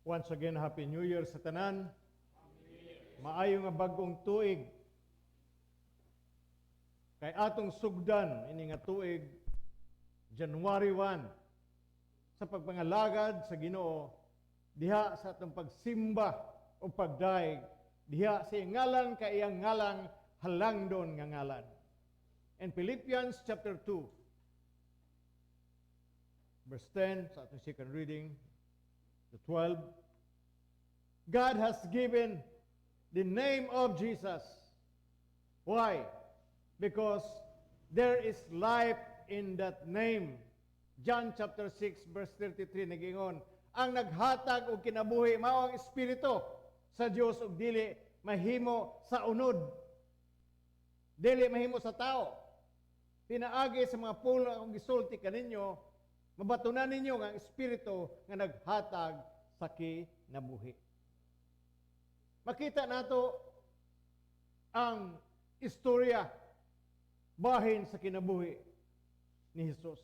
Once again, Happy New Year sa tanan. Maayo nga bagong tuig. Kay atong sugdan, ini nga tuig, January 1, sa pagpangalagad sa Ginoo, diha sa atong pagsimba o pagdaig, diha sa ngalan kay iyang ngalang halangdon nga ngalan. In Philippians chapter 2, verse 10, sa atong second reading, to 12, God has given the name of Jesus. Why? Because there is life in that name. John chapter 6 verse 33 nagingon, ang naghatag og kinabuhi mao ang espiritu sa Dios ug dili mahimo sa unod. Dili mahimo sa tao. Pinaagi sa mga pulo akong gisulti kaninyo, mabatunan ninyo nga ang espiritu nga naghatag sa kinabuhi. Makita nato ang istorya bahin sa kinabuhi ni Hesus.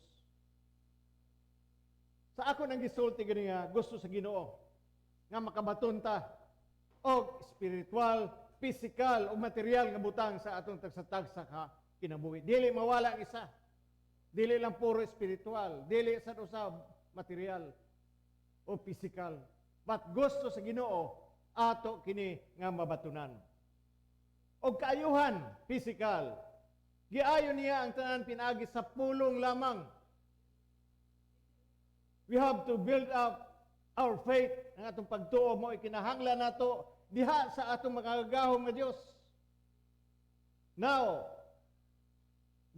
Sa ako nang gisulti gani nga gusto sa Ginoo nga makabaton ta og spiritual, physical o material nga butang sa atong tagsa-tagsa ka kinabuhi. Dili mawala ang isa. Dili lang puro spiritual, dili sa usab material o physical. But gusto sa Ginoo ato kini nga mabatunan. Og kaayuhan physical. Giayon niya ang tanan pinagi sa pulong lamang. We have to build up our faith. Ang atong pagtuo mo ikinahanglan nato diha sa atong makagagahom nga Dios. Now,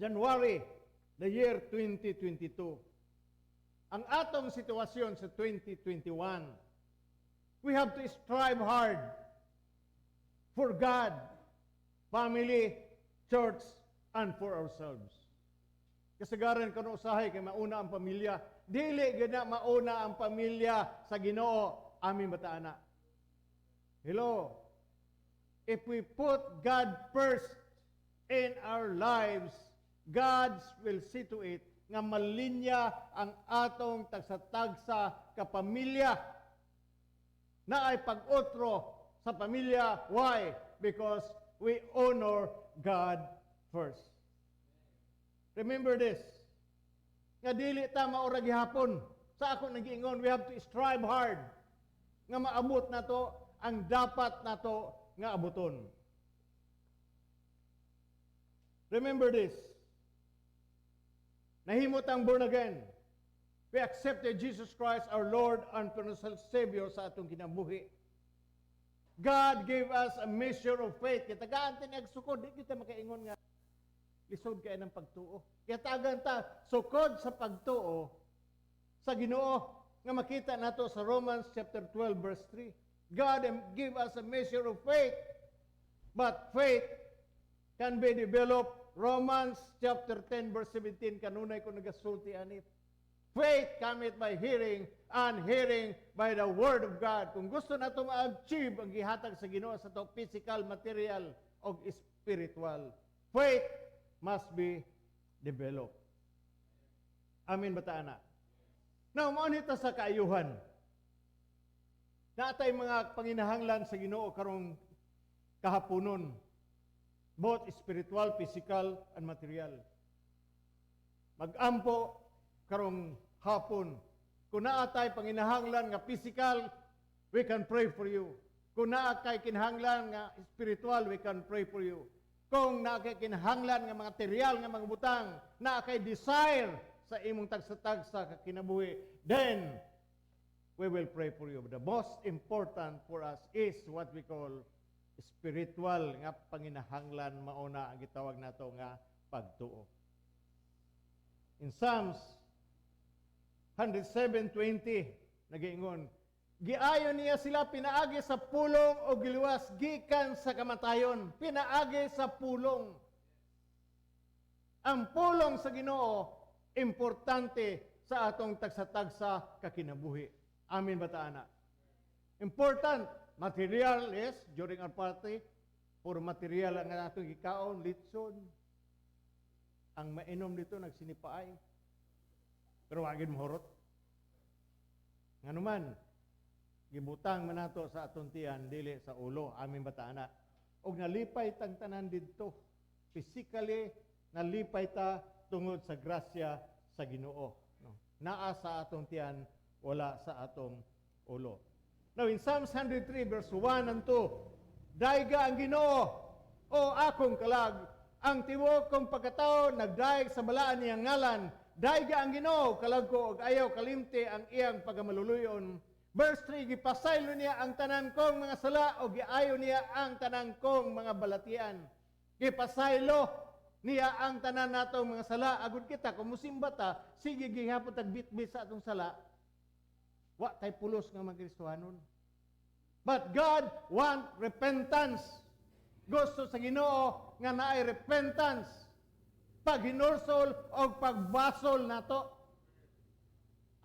January, the year 2022. Ang atong sitwasyon sa 2021, we have to strive hard for God, family, church, and for ourselves. Kasagaran kano usahay kay mauna ang pamilya. Dili gina mauna ang pamilya sa Ginoo, amin bataana. Hello. If we put God first in our lives, God will see to it nga malinya ang atong tagsa-tagsa kapamilya na ay pag-otro sa pamilya. Why? Because we honor God first. Remember this. Nga dili ta maura gihapon. Sa ako nag-iingon, we have to strive hard nga maabot na to ang dapat na to nga abuton. Remember this. Nahimot ang born again. We accepted Jesus Christ, our Lord and personal Savior sa atong kinabuhi. God gave us a measure of faith. Kaya tagaan tinagsukod, di kita makaingon nga lisod kaya ng pagtuo. Kaya tagan ta, sukod sa pagtuo sa Ginoo nga makita nato sa Romans chapter 12 verse 3. God give us a measure of faith, but faith can be developed. Romans chapter 10 verse 17 kanunay ko nagasulti anit. Faith cometh by hearing, and hearing by the word of God. Kung gusto nato ma-achieve ang gihatag sa Ginoo sa to physical, material o spiritual, faith must be developed. Amin bataana. Now, maunita sa kaayuhan. Naatay mga panginahanglan sa Ginoo karong kahaponon, both spiritual, physical, and material. Mag-ampo karong hapon. Kung naatay panginahanglan nga physical, we can pray for you. Kung naatay kinahanglan nga spiritual, we can pray for you. Kung naatay kinahanglan nga material nga mga butang, naatay desire sa imong tagsa-tagsa kinabuhi, then we will pray for you. But the most important for us is what we call spiritual nga panginahanglan, mauna ang gitawag nato nga pagtuo. In Psalms 107:20 nagiingon, giayon niya sila pinaagi sa pulong o giliwas gikan sa kamatayon. Pinaagi sa pulong. Ang pulong sa Ginoo importante sa atong tagsa-tagsa kakinabuhi. Amin bataana. Important. Material, yes, during our party, puro material ang atong gikaon, litson. Ang mainom dito, gibutang man nato sa aton tiyan dili sa ulo, aming bataana. Og nalipay tang tanan didto. Physically nalipay ta tungod sa grasya sa Ginoo. No? Naa sa atong tiyan, wala sa atong ulo. Now in Psalms 103 verse 1 and 2, dayga ang Ginoo, o akong kalag, ang tiwok kong pagkatao nagdaig sa balaan niyang ngalan. Dayga ang Ginoo, kalag ko, og ayaw kalimti ang iyang pagamaluluyon. Verse 3, gipasaylo niya ang tanan kong mga sala, o giayo niya ang tanan kong mga balatian. Gipasaylo niya ang tanan natong mga sala. Agud kita, kung musimba ta, sige gihapon tagbitbit sa atong sala. Wa tay pulos nga mga Kristohanon. But God want repentance. Gusto sa Ginoo nga naay repentance. Paghinursol o pagbasol nato.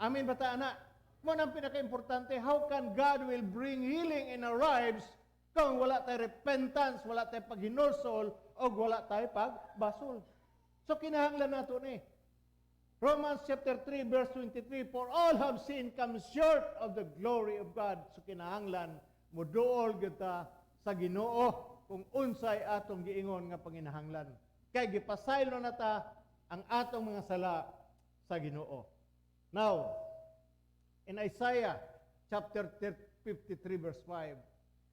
Amin ba ta, ana? Mo nang pinaka-importante, how can God will bring healing in our lives kung wala tayo repentance, wala tayo paghinursol, o wala tayo pagbasol? So kinahanglan nato ni. Romans chapter 3 verse 23, for all have sinned, come short of the glory of God. So kinahanglan moduol kita sa Ginoo kung unsay atong giingon nga panginahanglan. Kay gipasaylo na ta ang atong mga sala sa Ginoo. Now, in Isaiah chapter 53 verse 5,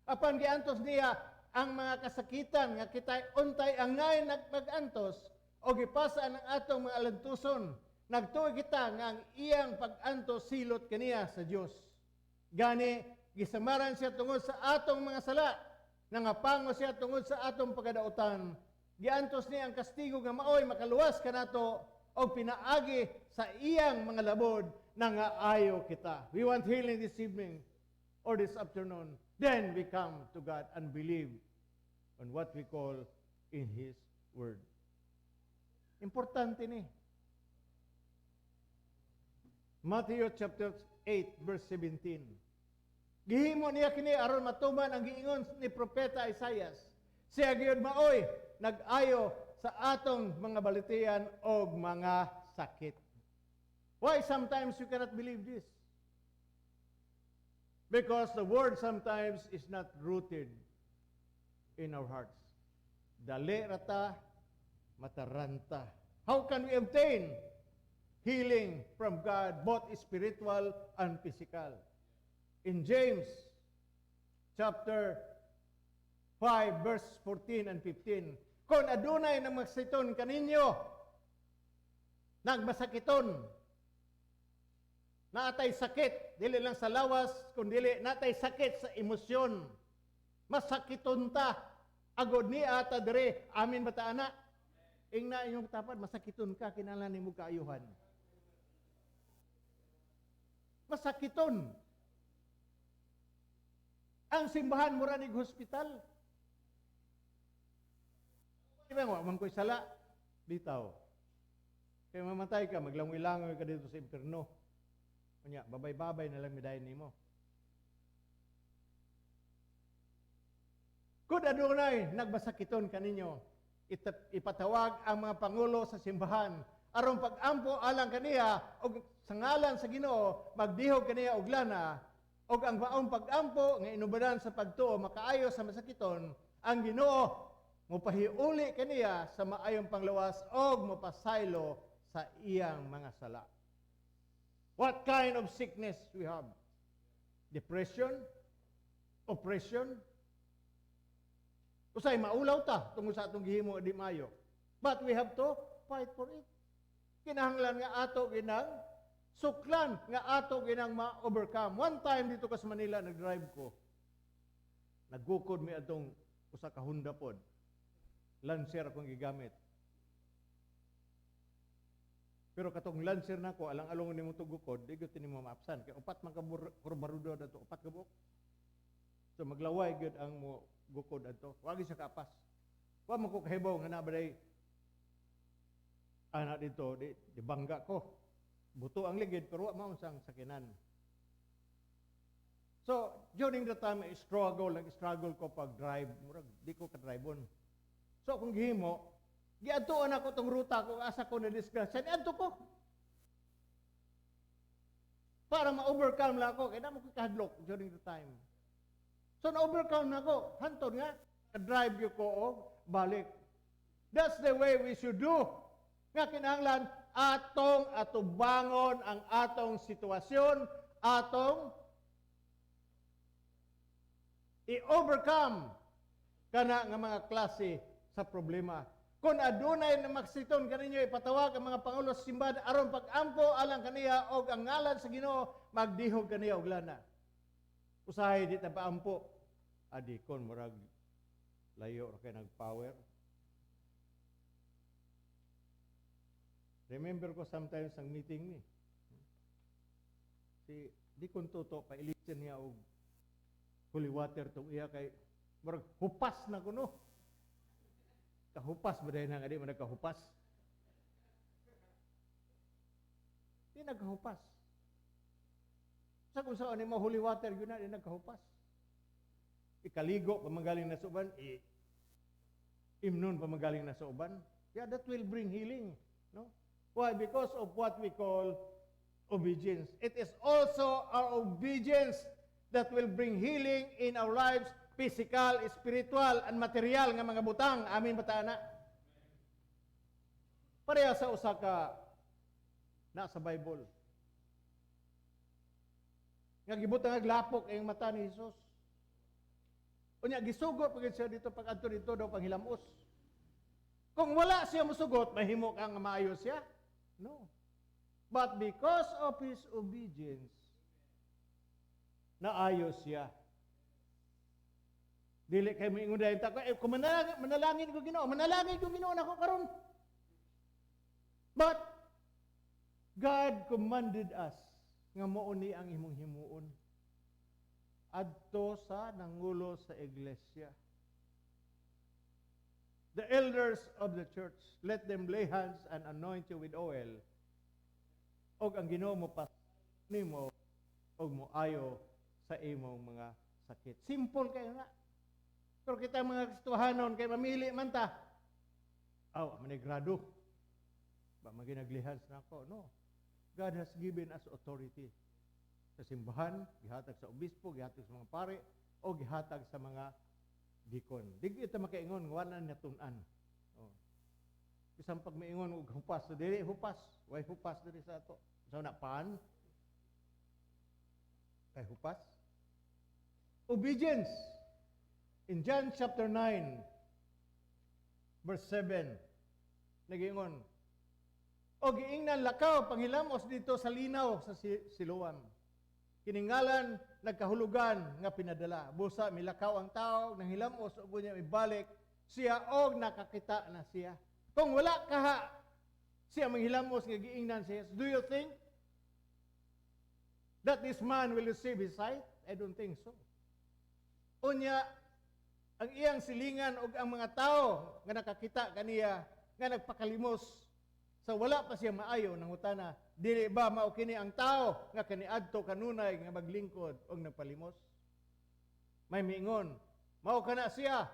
apan giantos niya ang mga kasakitan nga kitay untay angay nagpagantos o gipasa ang atong mga alantuson. Nagtuoy kita nga ang iyang pag-antos silot kaniya sa Dios. Gani gisamaran siya tungod sa atong mga sala, nangapango siya tungod sa atong pagkadautan. Giantos niya ang kastigo nga maoy makaluwas kanato o pinaagi sa iyang mga labod nangaayo kita. We want healing this evening or this afternoon. Then we come to God and believe on what we call in His Word. Importante ni. Matthew chapter 8 verse 17. Gihimo niya kini aron matuman ang giingon ni propeta Isaias. Siya gyud maoy nag-ayo sa atong mga balitian o mga sakit. Why sometimes you cannot believe this? Because the word sometimes is not rooted in our hearts. Dali rata, mataranta. How can we obtain healing from God, both spiritual and physical? In James chapter 5 verse 14 and 15, kung adunay na magsiton kaninyo, nagmasakiton, naatay sakit, dili lang sa lawas, kundi naatay sakit sa emosyon, masakiton ta, agod ni ata dire, amin ba ta, ana? Ingna inyong tapad, masakiton ka, kinahanglan nimo kaayuhan. Masakiton. Ang simbahan mo ranig hospital. Ibang wag ko'y sala, bitaw. Kaya mamatay ka, maglangoy-langoy ka dito sa impierno. Kunya, babay-babay na lang midayin nimo. Kung adunay nagbasakiton kaninyo, ipatawag ang mga pangulo sa simbahan aron pag-ampo alang kaniya og sa ngalan sa Ginoo magdihog kaniya og lana og ang maong pag-ampo nga inubadan sa pagtuo makaayo sa masakiton ang Ginoo mopahiuli kaniya sa maayong panglawas og mopasaylo sa iyang mga sala. What kind of sickness we have? Depression? Oppression? Usay maulaw ta tungod sa atong gihimo di maayo. But we have to fight for it. Kinahanglan nga ato ginang suklan, nga ato ginang ma-overcome. One time dito ka sa Manila, nag-drive ko. Naggukod mi atong usa ka Honda pod. Lancer akong gigamit. Pero katong Lancer nako, alang-along nimo to gukod, di gyud nimo maapsan. Kay upat man ka kurbarudo dato, upat ka buok. So maglaway gyud ang mo gukod adto. Wa gyud siya kapas. Wa man ko kahibaw nga nabaday ana dito di bangga ko. Buto ang ligid pero wa mao sang sakinan. So during the time I struggle ko pag drive, murag di ko ka-drive-on. So kung gihimo, giadtuon ako tong ruta kung asa ko na disgrasya, niadto ko. para ma-overcome lang ako. Kaya na mo ko kahadlok during the time. So, na-overcome na ako. Hantod nga, drive ko o balik. That's the way we should do. Nga kinahanglan, atong atubangon ang atong sitwasyon, atong i-overcome kana nga mga klase sa problema. Kung adunay na maksiton kaninyo ipatawag ang mga pangulo sa simbahan aron pag-ampo alang kaniya og ang ngalan sa Ginoo magdihog kaniya og lana. Usahay di ta paampo. Adikon murag layo ra kay nag-power. Remember ko sometimes ang meeting ni. Si di kon tuto pa ilisen niya og holy water tong iya kay murag hupas na kuno. Kahupas ba dahil nga di mo nagkahupas? Di nagkahupas. Sa kung saan ni mo holy water yun na, di nagkahupas. Ikaligo, pamagaling na sa uban, imnon pamagaling na sa uban. Yeah, that will bring healing. No? Why? Because of what we call obedience. It is also our obedience that will bring healing in our lives, physical, spiritual, and material nga mga butang. Amin bataana. Pareha sa usa ka na sa Bible. Nga gibutang aglapok ang mata ni Hesus. Unya gisugot pagid siya dito pag adto dito daw panghilamos. Kung wala siya musugot, mahimo kang maayo siya. No. But because of his obedience, naayos siya. Dili kay moingon dahil ta ko, kung manalangin ko Ginoo, manalangin ko Ginoo nako karon. But God commanded us nga mao ni ang imong himuon adto sa nangulo sa iglesia. The elders of the church, let them lay hands and anoint you with oil. Og ang Ginoo mo pas nimo og moayo sa imong mga sakit. Simple kay nga. Pero kita mga Kristohanon kay mamili man ta. Aw, manigrado. Ba maginaglihans na ako? No. God has given us authority. Sa simbahan, gihatag sa obispo, gihatag sa mga pare, o gihatag sa mga dikon. Di kita makaingon, wala na tunan. Oh. Isang pag maingon, hupas. So, dili hupas. Why hupas dili sa ato? So, napaan? Kay hupas? Obedience. In John chapter 9, verse 7, nag-ingon, o giingnan lakaw, panghilamos dito sa linaw sa Siloam. Kiningalan, nagkahulugan nga pinadala. Busa, milakaw ang tao, nang hilamos, o niya ibalik, siya og nakakita na siya. Kung wala kaha, siya manghilamos nga giingnan siya. Do you think that this man will receive his sight? I don't think so. Unya, ang iyang silingan o ang mga tao nga nakakita kaniya, nga nagpakalimos, sa wala pa siya maayo ng utana, dili ba mao kini ang tao nga kaniadto kanunay nga maglingkod og nagpalimos? May miingon, mao kana siya.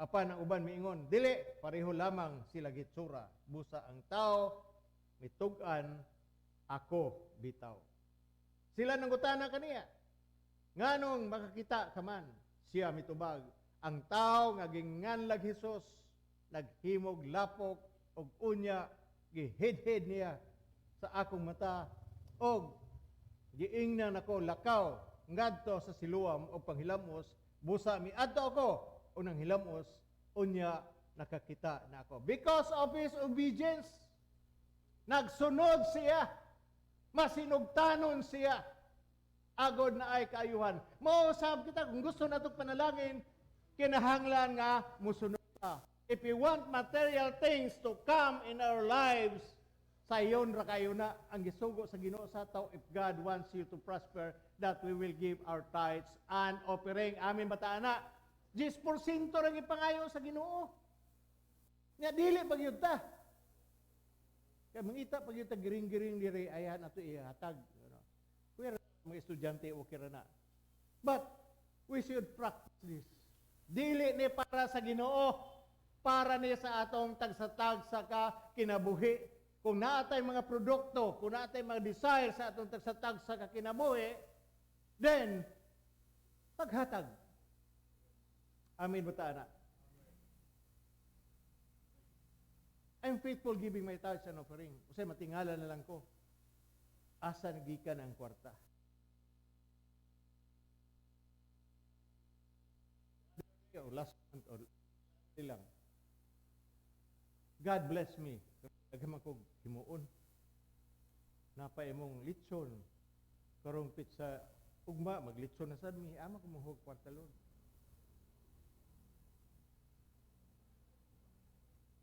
Apan ang uban miingon, dili, pareho lamang sila gitsura. Busa ang tao mitug-an, ako bitaw. Sila nang utana kaniya. Nganong makakita ka man, siya mitubag. Ang tao nga ginganlag Hesus, naghimog lapok og unya gihid-hid niya sa akong mata og giingnan ako lakaw ngadto sa Siloam o panghilamos busa miadto ako o nang hilamos unya nakakita na ako because of his obedience. Nagsunod siya, masinugtanon siya, agod na ay kaayuhan. Mausab kita kung gusto nato panalangin, kinahanglan nga musunod ka. If you want material things to come in our lives, sayon ra kayo na ang gisugo sa Ginoo sa tao. If God wants you to prosper, that we will give our tithes and offering. Amin bataana. 10% ra gipangayo sa Ginoo. Nya dili pag yun ta. Kaya mangita pag yun ta giring-giring diri ayan ato ihatag. Kuya mga estudyante okay ra na. But we should practice this. Dili ni para sa Ginoo. Para niya sa atong tagsatag sa ka kinabuhi. kung naatay mga produkto, kung naatay mga desire sa atong tagsatag sa kakinabuhi, then, paghatag. Amin ba ta, anak? I'm faithful giving my tithes and offering. Kasi matingala na lang ko. Asa nagikan ang kwarta. Last month or ilang. God bless me. Naghaman ko himuon. Napay mong litson. Karong pizza ugma, maglitson na sad mi. Ama ko muhog kwarta, Lord.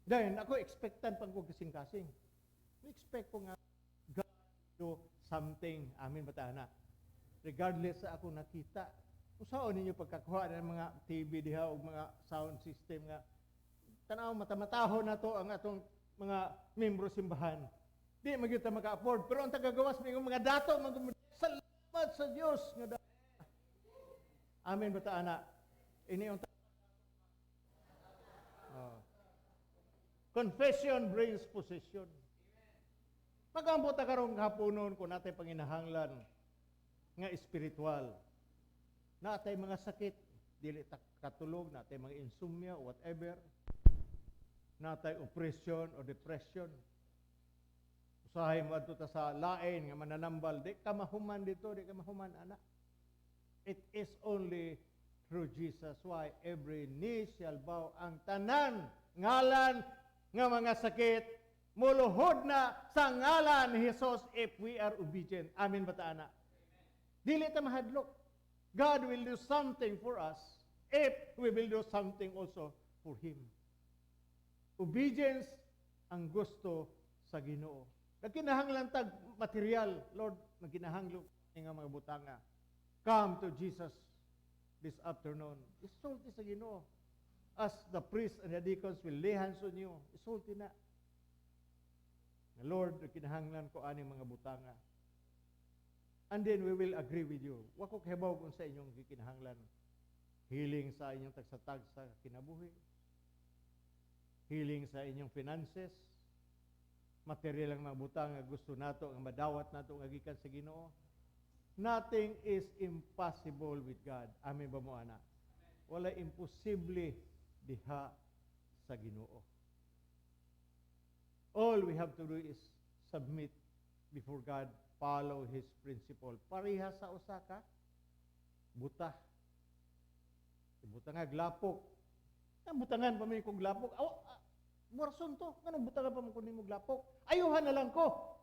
Then, ako expectant pang ko kasing-kasing. Expect ko nga God do something. Amin ba ta, anak? Regardless sa ako nakita. Kung saan ninyo pagkakuha ng mga TV diha o mga sound system nga, tanaw matamatahon na to ang atong mga membro simbahan. Di magyuta maka-afford. Pero ang tagagawas ng mga dato, salamat sa Diyos. Amin ba ta, anak? Ini yung confession brings possession. Pag-ambot na karong hapunon kung natay panginahanglan nga espiritual, natay mga sakit, dili katulog, natay mga insomnia, whatever, natay oppression o depression, usahay mo adto ta sa lain nga mananambal, di ka mahuman dito, di ka mahuman, anak. It is only through Jesus why every knee shall bow, ang tanan ngalan nga mga sakit muluhod na sa ngalan ni Hesus if we are obedient. Amin ba ta, anak? Dili ta mahadlok. God will do something for us if we will do something also for Him. Obedience ang gusto sa Ginoo. Nagkinahanglan tag material, Lord, nagkinahanglan nga mga butanga. Come to Jesus this afternoon. Isulti sa Ginoo. As the priests and the deacons will lay hands on you, isulti na. Lord, kinahanglan ko aning mga butanga. And then we will agree with you. Wa ko kahibaw kung sa inyong kinahanglan. Healing sa inyong tagsatag sa kinabuhi. Healing sa inyong finances. Material ang mga butanga gusto nato, ang madawat nato, ang agikan sa Ginoo. Nothing is impossible with God. Amin ba mo, anak? Wala imposible diha sa Ginoo. All we have to do is submit before God, follow His principle. Pareha sa usa ka buta. Butangan glapok. Ang butangan pa may kong glapok. Murason to. Ganong butangan pa mo kunin mo glapok? Ayuhan na lang ko.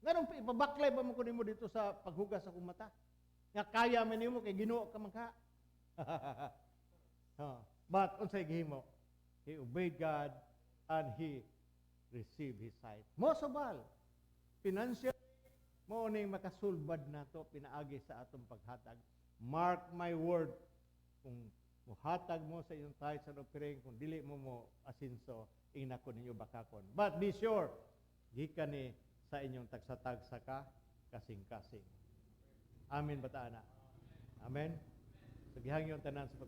Ganong ipabaklay pa mo kunin mo dito sa paghugas sa kumata. Nga kaya man mo kay Ginoo ka man ka. But unsay gihimo? He obeyed God and he received his sight. Most of all, financial, mo ning makasulbad nato pinaagi sa atong paghatag. Mark my word, kung muhatag mo sa inyong tithes and offering, kung dili mo asinso, inako ninyo bakakon. But be sure, gikan ni sa inyong tagsatag sa kasing-kasing. Amen ba ta, anak? Amen? So gihangyon tanan sa